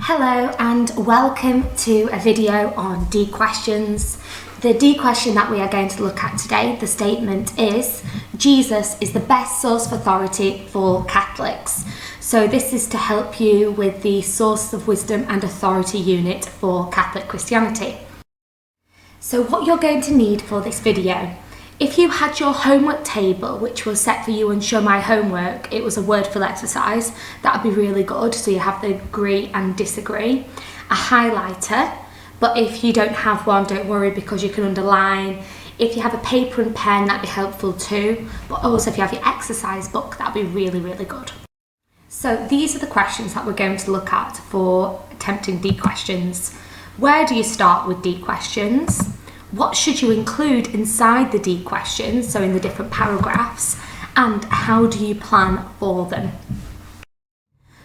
Hello and welcome to a video on D questions. The D question that we are going to look at today, the statement is, Jesus is the best source of authority for Catholics. So this is to help you with the source of wisdom and authority unit for Catholic Christianity. So what you're going to need for this video, if you had your homework table, which was set for you on Show My Homework, it was a wordful exercise, that would be really good. So you have the agree and disagree, a highlighter, but if you don't have one, don't worry because you can underline. If you have a paper and pen, that'd be helpful too, but also if you have your exercise book, that'd be really, really good. So these are the questions that we're going to look at for attempting D questions. Where do you start with D questions? What should you include inside the D questions, so in the different paragraphs, and how do you plan for them?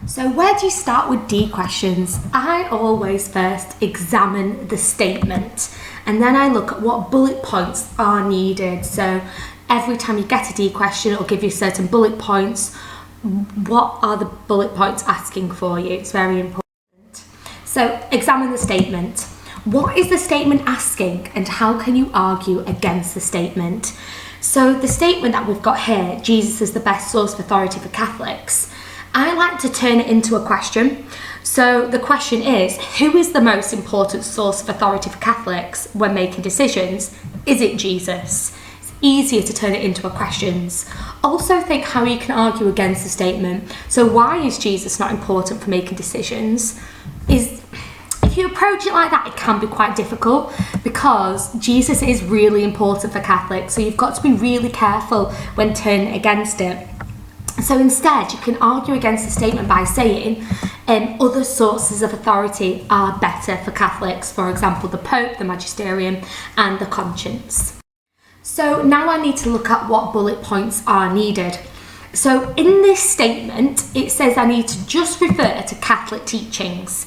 So where do you start with D questions? I always first examine the statement and then I look at what bullet points are needed. So every time you get a D question, it'll give you certain bullet points. What are the bullet points asking for you? It's very important. So examine the statement. What is the statement asking and how can you argue against the statement? So the statement that we've got here, Jesus is the best source of authority for Catholics, I like to turn it into a question. So the question is, who is the most important source of authority for Catholics when making decisions? Is it Jesus? It's easier to turn it into a question. Also think how you can argue against the statement. So why is Jesus not important for making decisions? If you approach it like that, it can be quite difficult because Jesus is really important for Catholics, so you've got to be really careful when turning against it. So instead, you can argue against the statement by saying other sources of authority are better for Catholics, for example, the Pope, the Magisterium, and the conscience. So now I need to look at what bullet points are needed. So in this statement, it says I need to just refer to Catholic teachings.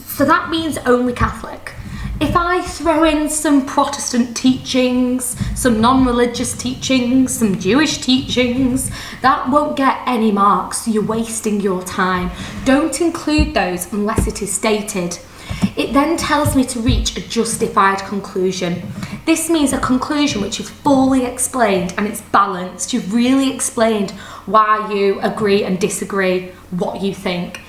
So that means only Catholic. If I throw in some Protestant teachings, some non-religious teachings, some Jewish teachings, that won't get any marks. You're wasting your time. Don't include those unless it is stated. It then tells me to reach a justified conclusion. This means a conclusion which is fully explained and it's balanced. You've really explained why you agree and disagree, what you think.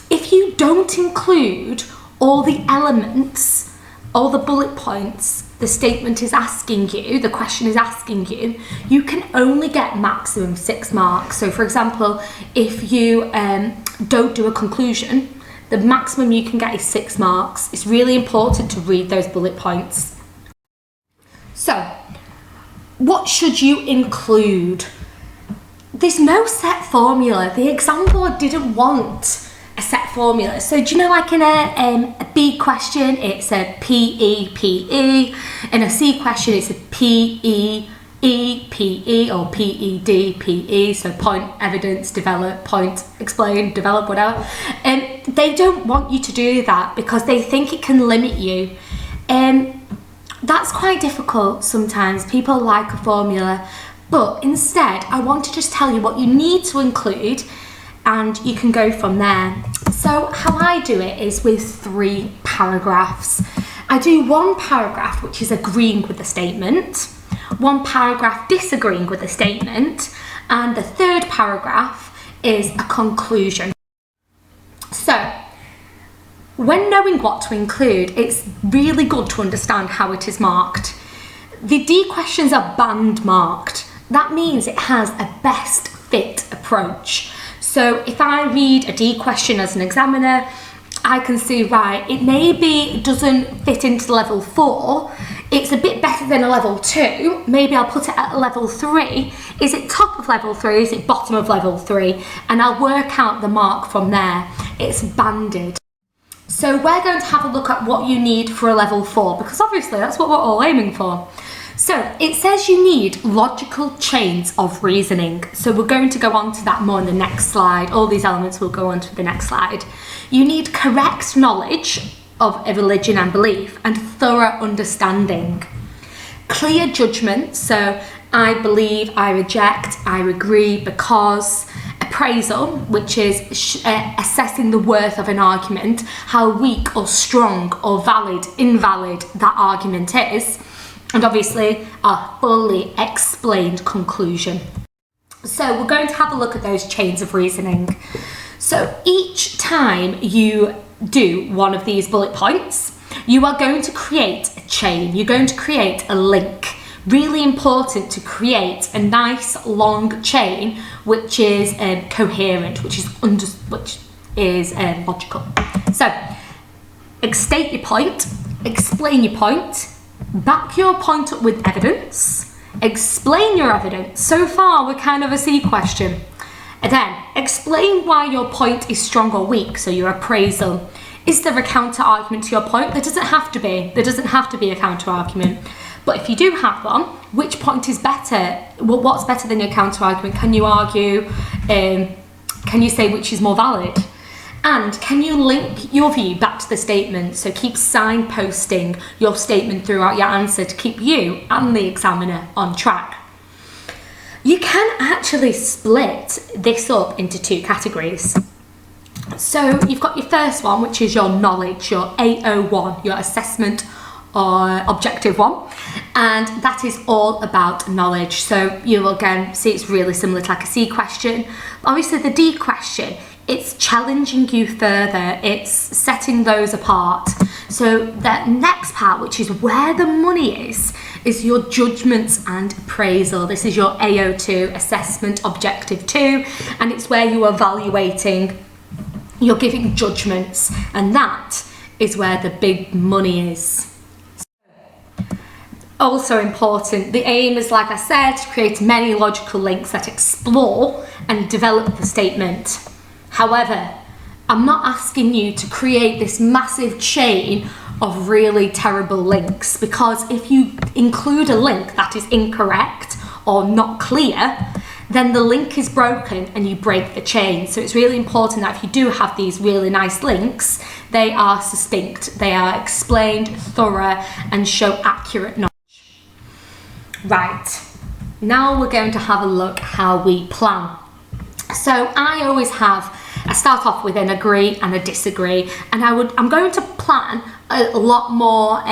If you don't include all the elements, all the bullet points the statement is asking you, the question is asking you, you can only get maximum 6 marks. So for example, if you don't do a conclusion, the maximum you can get is 6 marks. It's really important to read those bullet points. So, what should you include? There's no set formula. The exam board didn't want a set formula. So do you know, like in a B question, it's a P-E-P-E. In a C question, it's a P-E-E-P-E or P-E-D-P-E. So point, evidence, develop, point, explain, develop, whatever. They don't want you to do that because they think it can limit you. That's quite difficult sometimes. People like a formula. But instead, I want to just tell you what you need to include and you can go from there. So how I do it is with 3 paragraphs. I do 1 paragraph which is agreeing with the statement, 1 paragraph disagreeing with the statement, and the 3rd paragraph is a conclusion. So when knowing what to include, it's really good to understand how it is marked. The D questions are band marked. That means it has a best fit approach. So if I read a D question as an examiner, I can see, right, it maybe doesn't fit into level 4. It's a bit better than a level 2. Maybe I'll put it at a level 3. Is it top of level 3? Is it bottom of level 3? And I'll work out the mark from there. It's banded. So we're going to have a look at what you need for a level 4 because obviously that's what we're all aiming for. So it says you need logical chains of reasoning. So we're going to go on to that more in the next slide. All these elements will go on to the next slide. You need correct knowledge of a religion and belief and thorough understanding. Clear judgment, so I believe, I reject, I agree because. A appraisal, which is assessing the worth of an argument, how weak or strong or valid, invalid that argument is, and obviously a fully explained conclusion. So we're going to have a look at those chains of reasoning. So each time you do one of these bullet points, you are going to create a chain, you're going to create a link. Really important to create a nice long chain which is coherent, which is logical. So state your point, explain your point, back your point up with evidence, explain your evidence. So far we're kind of a C question. And then explain why your point is strong or weak, so your appraisal. Is there a counter argument to your point? There doesn't have to be. There doesn't have to be a counter argument. But if you do have one, which point is better? Well, what's better than your counter argument? Can you argue? Can you say which is more valid? And can you link your view back to the statement? So keep signposting your statement throughout your answer to keep you and the examiner on track. You can actually split this up into two categories. So you've got your first one, which is your knowledge, your AO1, your assessment or objective one, and that is all about knowledge. So you'll again see it's really similar to like a C question. Obviously the D question, it's challenging you further, it's setting those apart. So that next part, which is where the money is your judgments and appraisal. This is your AO2, assessment objective 2, and it's where you are evaluating, you're giving judgments, and that is where the big money is. Also important, the aim is, like I said, to create many logical links that explore and develop the statement. However, I'm not asking you to create this massive chain of really terrible links, because if you include a link that is incorrect or not clear, then the link is broken and you break the chain. So it's really important that if you do have these really nice links, they are succinct, they are explained, thorough, and show accurate knowledge. Right, now we're going to have a look how we plan. So I start off with an agree and a disagree, and I'm going to plan a lot more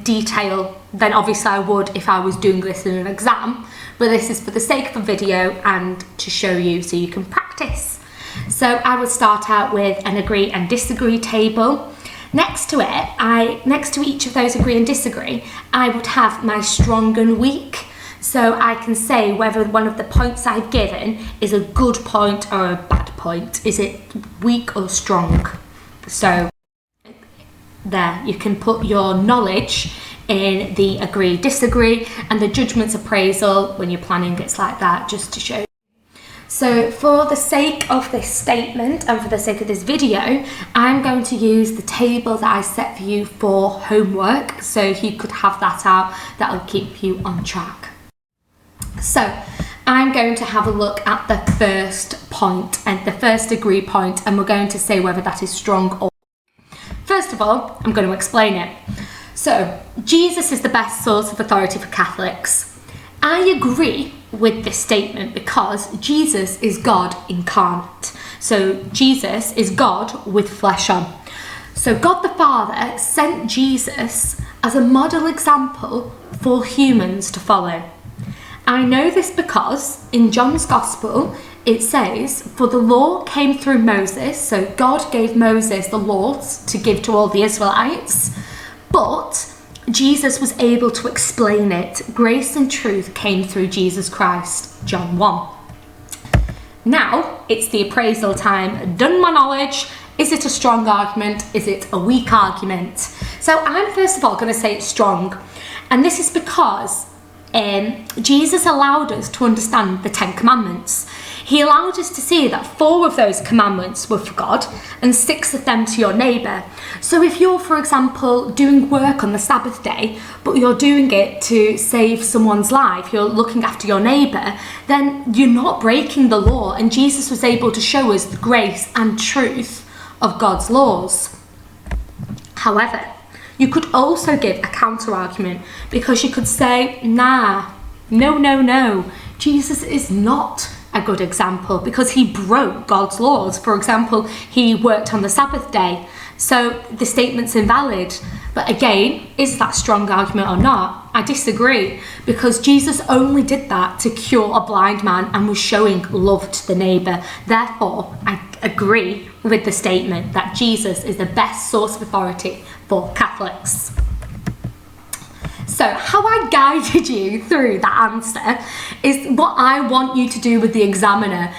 detail than obviously I would if I was doing this in an exam, but this is for the sake of a video and to show you so you can practice. So I would start out with an agree and disagree table. Next to each of those agree and disagree, I would have my strong and weak. So I can say whether one of the points I've given is a good point or a bad point. Is it weak or strong? So there, you can put your knowledge in the agree, disagree, and the judgments appraisal when you're planning it's like that, just to show you. So for the sake of this statement and for the sake of this video, I'm going to use the table that I set for you for homework. So if you could have that out, that'll keep you on track. So I'm going to have a look at the first point and the first agree point, and we're going to say whether that is strong or weak. First of all, I'm going to explain it. So Jesus is the best source of authority for Catholics. I agree with this statement because Jesus is God incarnate. So Jesus is God with flesh on. So God the Father sent Jesus as a model example for humans to follow. I know this because in John's Gospel it says, for the law came through Moses, so God gave Moses the laws to give to all the Israelites, but Jesus was able to explain it. Grace and truth came through Jesus Christ, John 1. Now it's the appraisal time. Done my knowledge. Is it a strong argument? Is it a weak argument? So I'm first of all going to say it's strong, and this is because Jesus allowed us to understand the 10 Commandments. He allowed us to see that 4 of those commandments were for God and 6 of them to your neighbour. So if you're, for example, doing work on the Sabbath day, but you're doing it to save someone's life, you're looking after your neighbour, then you're not breaking the law, and Jesus was able to show us the grace and truth of God's laws. However, you could also give a counter argument, because you could say, no, Jesus is not a good example because he broke God's laws. For example, he worked on the Sabbath day. So the statement's invalid. But again, is that a strong argument or not? I disagree, because Jesus only did that to cure a blind man and was showing love to the neighbour. Therefore, I agree with the statement that Jesus is the best source of authority for Catholics. So how I guided you through that answer is what I want you to do with the examiner.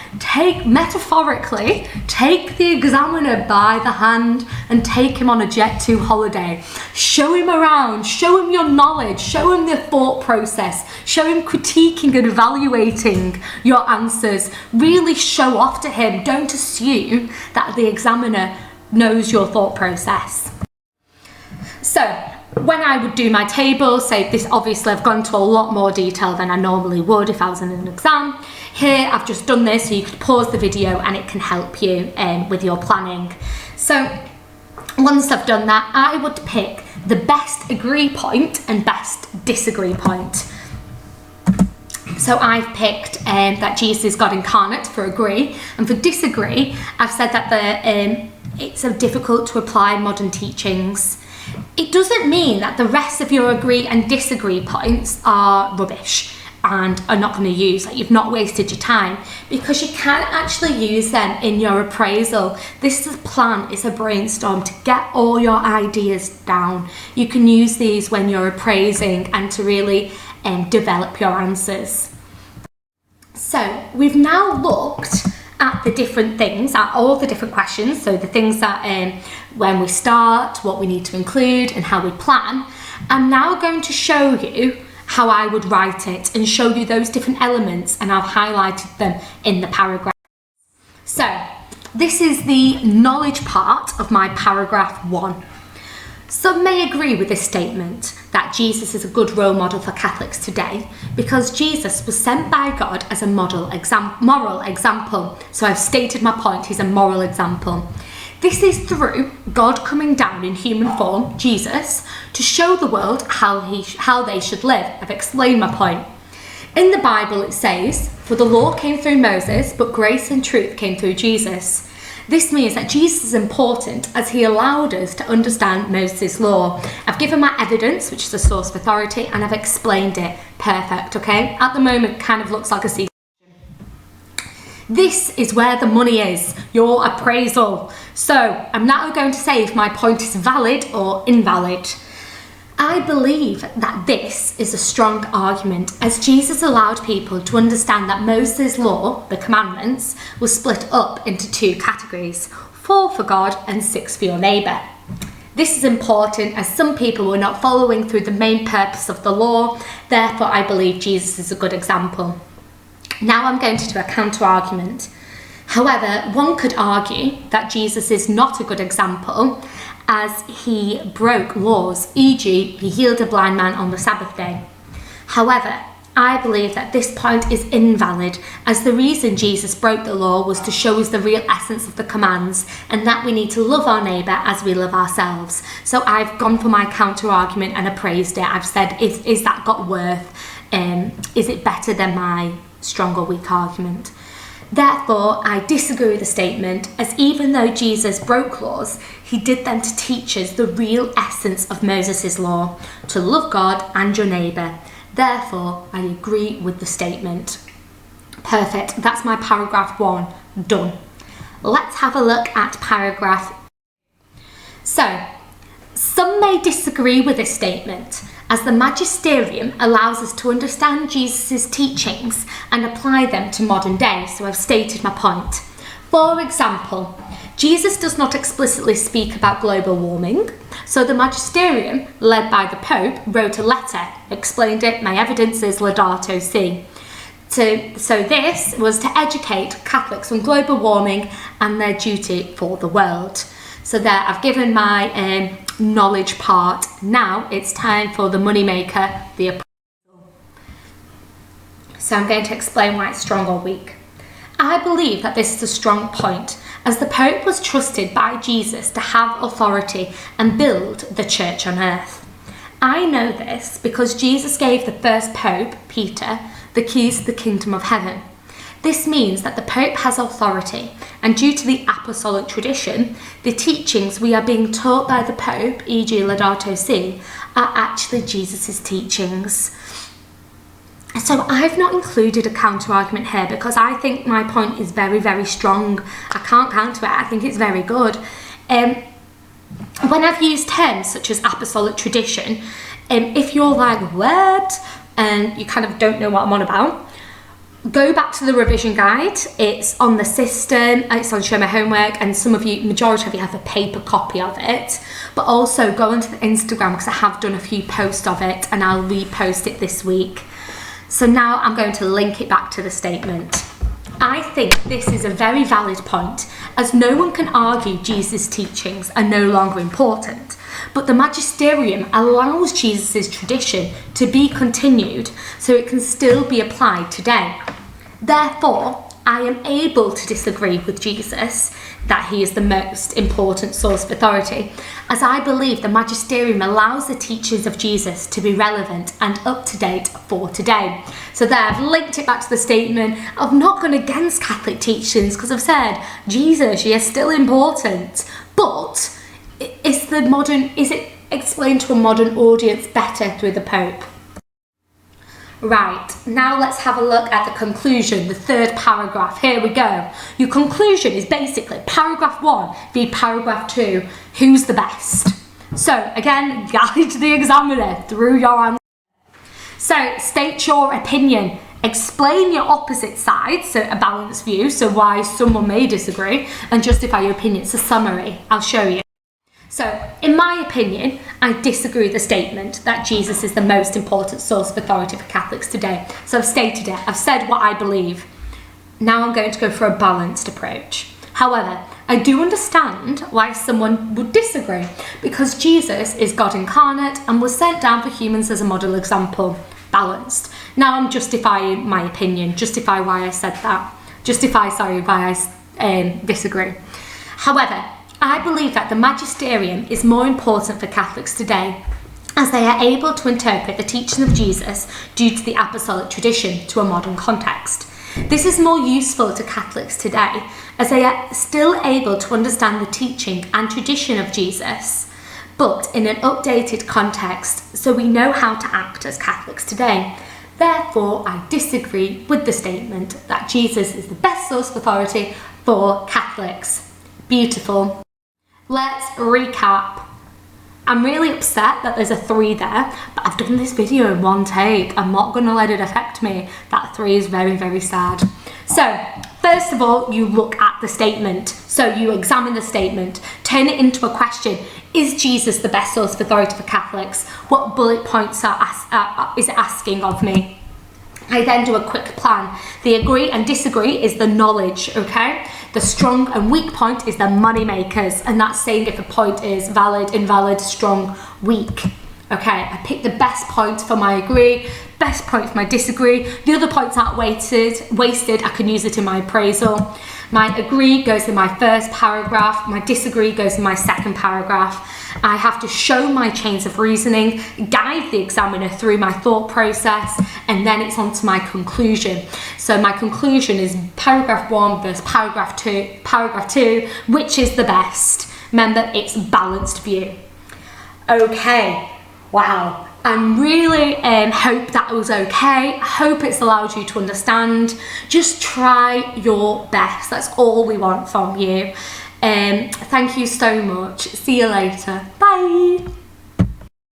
Metaphorically, take the examiner by the hand and take him on a jet to holiday. Show him around, show him your knowledge, show him the thought process, show him critiquing and evaluating your answers. Really show off to him. Don't assume that the examiner knows your thought process. So, when I would do my table, so this obviously I've gone to a lot more detail than I normally would if I was in an exam. Here I've just done this so you could pause the video and it can help you with your planning. So once I've done that, I would pick the best agree point and best disagree point. So I've picked that Jesus is God incarnate for agree, and for disagree I've said that it's so difficult to apply modern teachings. It doesn't mean that the rest of your agree and disagree points are rubbish and are not going to use, like you've not wasted your time, because you can actually use them in your appraisal. This is a plan, it's a brainstorm to get all your ideas down. You can use these when you're appraising and to really develop your answers. So we've now looked at the different things, at all the different questions, so the things that when we start, what we need to include and how we plan. I'm now going to show you how I would write it and show you those different elements, and I've highlighted them in the paragraph. So this is the knowledge part of my paragraph 1. Some may agree with this statement that Jesus is a good role model for Catholics today because Jesus was sent by God as a moral example. So I've stated my point, he's a moral example. This is through God coming down in human form, Jesus, to show the world how they should live. I've explained my point. In the Bible it says, "For the law came through Moses, but grace and truth came through Jesus." This means that Jesus is important as he allowed us to understand Moses' law. I've given my evidence, which is a source of authority, and I've explained it. Perfect, okay? At the moment, it kind of looks like a secret. This is where the money is, your appraisal. So I'm now going to say if my point is valid or invalid. I believe that this is a strong argument, as Jesus allowed people to understand that Moses' law, the commandments, was split up into 2 categories, 4 for God and 6 for your neighbour. This is important as some people were not following through the main purpose of the law, therefore I believe Jesus is a good example. Now I'm going to do a counter-argument. However, one could argue that Jesus is not a good example as he broke laws, e.g. he healed a blind man on the Sabbath day. However, I believe that this point is invalid as the reason Jesus broke the law was to show us the real essence of the commands and that we need to love our neighbour as we love ourselves. So I've gone for my counter-argument and appraised it. I've said, is that got worth? Is it better than my strong or weak argument? Therefore, I disagree with the statement, as even though Jesus broke laws, he did them to teach us the real essence of Moses' law, to love God and your neighbour. Therefore, I agree with the statement. Perfect, that's my paragraph 1 done. Let's have a look at paragraph. So, some may disagree with this statement, as the magisterium allows us to understand Jesus' teachings and apply them to modern day, so I've stated my point. For example, Jesus does not explicitly speak about global warming, so the magisterium, led by the Pope, wrote a letter, explained it, my evidence is Laudato Si. So this was to educate Catholics on global warming and their duty for the world. So there, I've given my knowledge part. Now it's time for the moneymaker, the appraisal. So I'm going to explain why it's strong or weak. I believe that this is a strong point, as the Pope was trusted by Jesus to have authority and build the church on earth. I know this because Jesus gave the first Pope, Peter, the keys to the kingdom of heaven. This means that the Pope has authority, and due to the apostolic tradition, the teachings we are being taught by the Pope, e.g. Laudato Si, are actually Jesus' teachings. So I've not included a counter-argument here because I think my point is very, very strong. I can't counter it, I think it's very good. When I've used terms such as apostolic tradition, if you're like, what? And you kind of don't know what I'm on about, go back to the revision guide. It's on the system, it's on Show My Homework, and some of you, majority of you, have a paper copy of it. But also go onto the Instagram because I have done a few posts of it and I'll repost it this week. So now I'm going to link it back to the statement. I think this is a very valid point, as no one can argue Jesus' teachings are no longer important, but the magisterium allows Jesus' tradition to be continued so it can still be applied today. Therefore, I am able to disagree with Jesus that he is the most important source of authority, as I believe the magisterium allows the teachings of Jesus to be relevant and up to date for today. So there, I've linked it back to the statement. I've not gone against Catholic teachings because I've said Jesus, is still important, but is it explained to a modern audience better through the Pope? Right, now let's have a look at the conclusion, the third paragraph. Here we go. Your conclusion is basically paragraph 1 v paragraph 2, who's the best? So again, guide the examiner through your answer. So state your opinion, explain your opposite side, so a balanced view, so why someone may disagree, and justify your opinion. It's a summary, I'll show you. So, in my opinion, I disagree with the statement that Jesus is the most important source of authority for Catholics today. So I've stated it, I've said what I believe. Now I'm going to go for a balanced approach. However, I do understand why someone would disagree, because Jesus is God incarnate and was sent down for humans as a model example. Balanced. Now I'm justifying my opinion, justify why I said that. Why I disagree. However, I believe that the magisterium is more important for Catholics today, as they are able to interpret the teaching of Jesus due to the apostolic tradition to a modern context. This is more useful to Catholics today, as they are still able to understand the teaching and tradition of Jesus, but in an updated context, so we know how to act as Catholics today. Therefore, I disagree with the statement that Jesus is the best source of authority for Catholics. Beautiful. Let's recap. I'm really upset that there's a 3 there, but I've done this video in one take. I'm not going to let it affect me. That 3 is very, very sad. So, first of all, you look at the statement. So you examine the statement, turn it into a question. Is Jesus the best source of authority for Catholics? What bullet points is it asking of me? I then do a quick plan. The agree and disagree is the knowledge, okay? The strong and weak point is the money makers, and that's saying if a point is valid, invalid, strong, weak. Okay, I pick the best points for my agree, best point for my disagree. The other points aren't wasted, I can use it in my appraisal. My agree goes in my first paragraph, my disagree goes in my second paragraph. I have to show my chains of reasoning, guide the examiner through my thought process, and then it's on to my conclusion. So my conclusion is paragraph 1 versus paragraph 2, which is the best? Remember, it's balanced view. Okay, wow. I really hope that was okay. I hope it's allowed you to understand. Just try your best. That's all we want from you. Thank you so much. See you later. Bye.